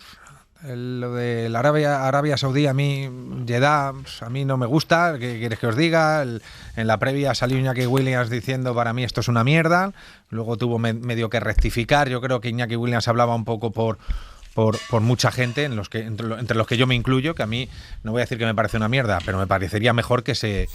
lo de la Arabia Saudí, a mí, Jeddah, a mí no me gusta. ¿Qué quieres que os diga? En la previa salió Iñaki Williams diciendo, para mí esto es una mierda. Luego tuvo medio que rectificar. Yo creo que Iñaki Williams hablaba un poco por mucha gente, entre los que yo me incluyo, que a mí, no voy a decir que me parece una mierda, pero me parecería mejor que se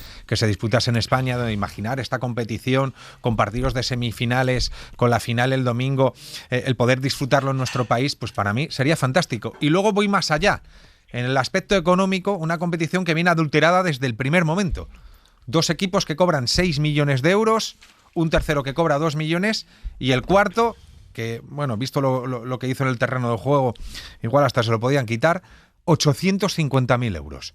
disputase en España, donde imaginar esta competición con partidos de semifinales, con la final el domingo, el poder disfrutarlo en nuestro país, pues para mí sería fantástico. Y luego voy más allá. En el aspecto económico, una competición que viene adulterada desde el primer momento. 2 equipos que cobran 6 millones de euros, un tercero que cobra 2 millones y el cuarto, que, bueno, visto lo que hizo en el terreno del juego, igual hasta se lo podían quitar, 850.000 euros.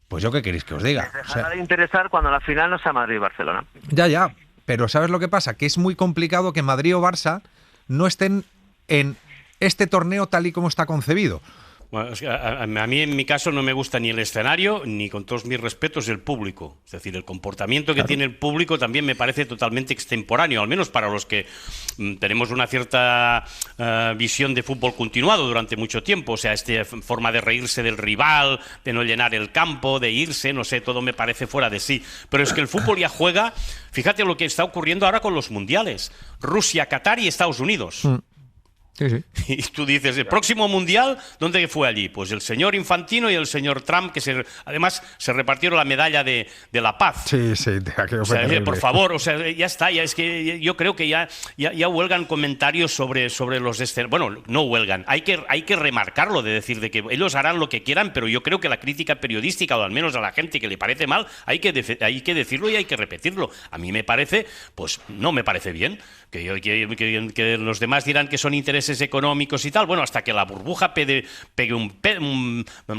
Pues yo qué queréis que os diga. Dejará de interesar cuando la final no sea Madrid y Barcelona. Ya, pero ¿sabes lo que pasa? Que es muy complicado que Madrid o Barça no estén en este torneo tal y como está concebido. Bueno, a mí en mi caso no me gusta ni el escenario ni, con todos mis respetos, el público. Es decir, el comportamiento que tiene el público también me parece totalmente extemporáneo, al menos para los que tenemos una cierta visión de fútbol continuado durante mucho tiempo. O sea, esta forma de reírse del rival, de no llenar el campo, de irse, no sé, todo me parece fuera de sí. Pero es que el fútbol ya juega, fíjate lo que está ocurriendo ahora con los mundiales. Rusia, Qatar y Estados Unidos. Sí, sí. Y tú dices, el próximo mundial, ¿dónde fue allí? Pues el señor Infantino y el señor Trump, que además se repartieron la medalla de la paz. Sí, sí, aquello fue terrible. Por favor, o sea, ya está, ya es que yo creo que ya huelgan comentarios sobre los bueno, no huelgan, hay que remarcarlo, de decir de que ellos harán lo que quieran, pero yo creo que la crítica periodística, o al menos a la gente que le parece mal, hay que decirlo y hay que repetirlo. A mí me parece, pues no me parece bien, que los demás dirán que son intereses económicos y tal, bueno, hasta que la burbuja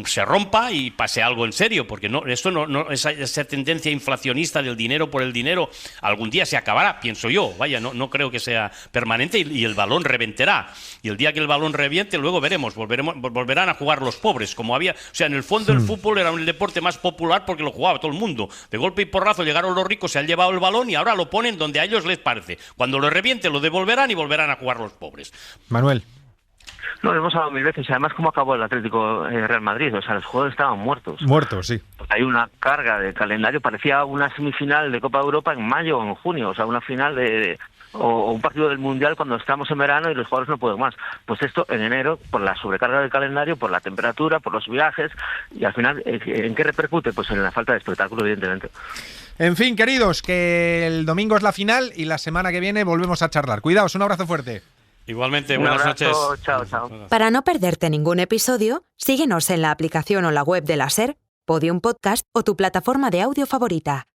se rompa y pase algo en serio, porque esa tendencia inflacionista del dinero por el dinero algún día se acabará, pienso yo, vaya, no creo que sea permanente, y el balón reventará, y el día que el balón reviente luego volverán a jugar los pobres, como había, o sea, en el fondo el fútbol era el deporte más popular porque lo jugaba todo el mundo, de golpe y porrazo llegaron los ricos, se han llevado el balón y ahora lo ponen donde a ellos les parece, cuando lo reviente lo devolverán y volverán a jugar los pobres. Manuel. No, lo hemos hablado mil veces. Además, ¿cómo acabó el Atlético Real Madrid? O sea, los jugadores estaban muertos. Muertos, sí. Porque hay una carga de calendario. Parecía una semifinal de Copa de Europa en mayo o en junio. O sea, una final o un partido del Mundial cuando estamos en verano y los jugadores no pueden más. Pues esto en enero, por la sobrecarga del calendario, por la temperatura, por los viajes, y al final, ¿en qué repercute? Pues en la falta de espectáculo, evidentemente. En fin, queridos, que el domingo es la final y la semana que viene volvemos a charlar. Cuidaos, un abrazo fuerte. Igualmente, Un buenas abrazo, noches. Chao, chao. Para no perderte ningún episodio, síguenos en la aplicación o la web de la SER, Podium Podcast o tu plataforma de audio favorita.